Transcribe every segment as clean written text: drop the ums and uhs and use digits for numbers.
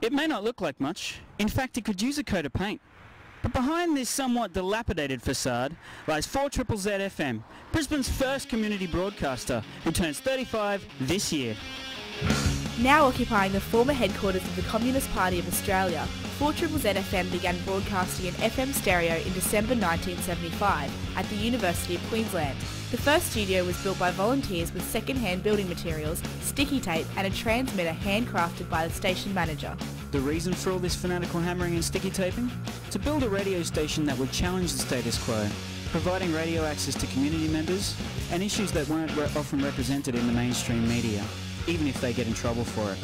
It may not look like much. In fact, it could use a coat of paint. But behind this somewhat dilapidated facade lies 4ZZZ FM, Brisbane's first community broadcaster, who turns 35 this year. Now occupying the former headquarters of the Communist Party of Australia, 4ZZZ FM began broadcasting in FM stereo in December 1975 at the University of Queensland. The first studio was built by volunteers with second-hand building materials, sticky tape and a transmitter handcrafted by the station manager. The reason for all this fanatical hammering and sticky taping? To build a radio station that would challenge the status quo, providing radio access to community members and issues that weren't often represented in the mainstream media, even if they get in trouble for it.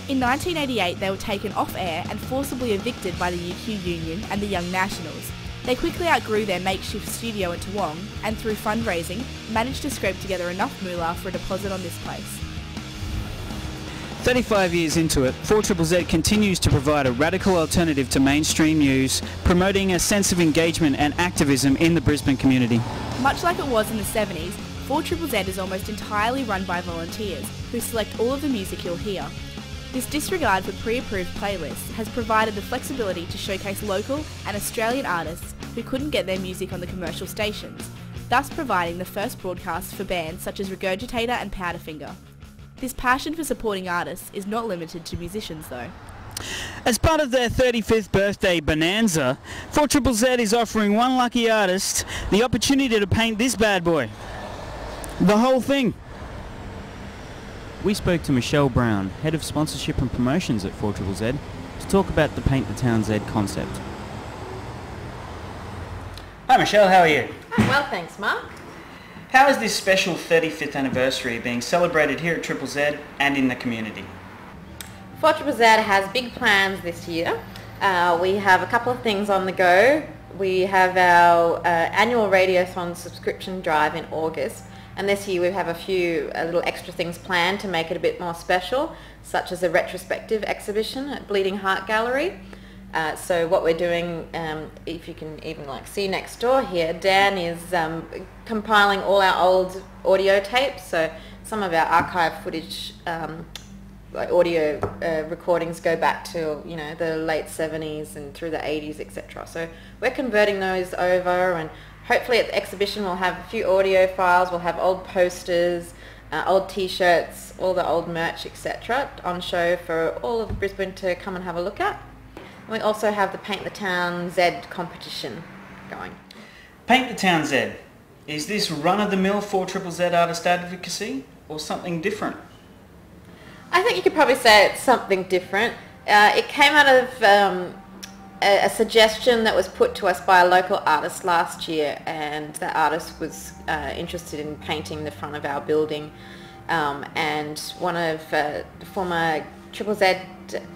In 1988 they were taken off air and forcibly evicted by the UQ Union and the Young Nationals. They quickly outgrew their makeshift studio at Toowong and through fundraising managed to scrape together enough moolah for a deposit on this place. 35 years into it, 4ZZZ continues to provide a radical alternative to mainstream news, promoting a sense of engagement and activism in the Brisbane community. Much like it was in the 70s, 4ZZZ is almost entirely run by volunteers who select all of the music you'll hear. This disregard for pre-approved playlists has provided the flexibility to showcase local and Australian artists who couldn't get their music on the commercial stations, thus providing the first broadcast for bands such as Regurgitator and Powderfinger. This passion for supporting artists is not limited to musicians though. As part of their 35th birthday bonanza, 4ZZZ is offering one lucky artist the opportunity to paint this bad boy. The whole thing. We spoke to Michelle Brown, Head of Sponsorship and Promotions at 4ZZZ, to talk about the Paint the Town Z concept. Hi Michelle, how are you? I'm well, thanks Mark. How is this special 35th anniversary being celebrated here at ZZZ and in the community? 4ZZZ has big plans this year. We have a couple of things on the go. We have our annual Radiothon subscription drive in August. And this year we have a few little extra things planned to make it a bit more special, such as a retrospective exhibition at Bleeding Heart Gallery. So what we're doing, if you can even see next door here, Dan is compiling all our old audio tapes. So some of our archive footage, audio recordings go back to the late 70s and through the 80s, etc. So we're converting those over, and hopefully at the exhibition we'll have a few audio files, we'll have old posters, old t-shirts, all the old merch, etc. on show for all of Brisbane to come and have a look at. And we also have the Paint the Town Z competition going. Paint the Town Z. Is this run-of-the-mill 4ZZZ artist advocacy or something different? I think you could probably say it's something different. It came out of a suggestion that was put to us by a local artist last year, and that artist was interested in painting the front of our building, and one of the former ZZZ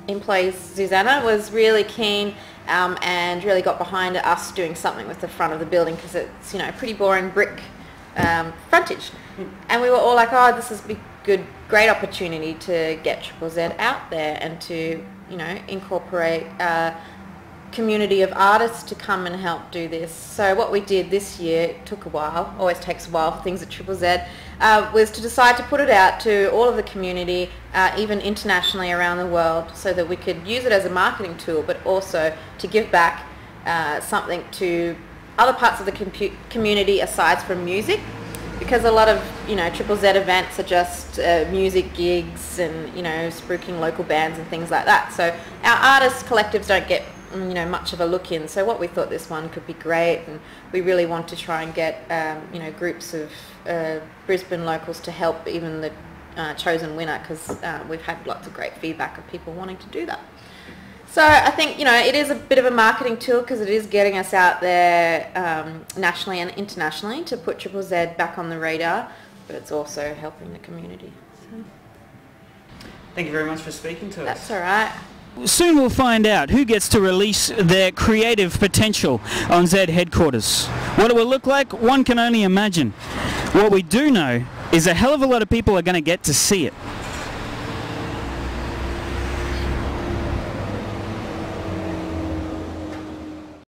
employees, Susanna, was really keen and really got behind us doing something with the front of the building because it's pretty boring brick frontage, and we were all like, oh, this is a great opportunity to get ZZZ out there and to incorporate community of artists to come and help do this. So what we did this year, it took a while, always takes a while for things at ZZZ, was to decide to put it out to all of the community, even internationally around the world, so that we could use it as a marketing tool, but also to give back something to other parts of the community aside from music, because a lot of ZZZ events are just music gigs and spruiking local bands and things like that. So our artists collectives don't get much of a look in. So what we thought this one could be great, and we really want to try and get groups of Brisbane locals to help even the chosen winner, because we've had lots of great feedback of people wanting to do that. So I think it is a bit of a marketing tool because it is getting us out there nationally and internationally to put ZZZ back on the radar, but it's also helping the community. So. Thank you very much for speaking to us. That's all right. Soon we'll find out who gets to release their creative potential on Z headquarters. What it will look like, one can only imagine. What we do know is a hell of a lot of people are going to get to see it.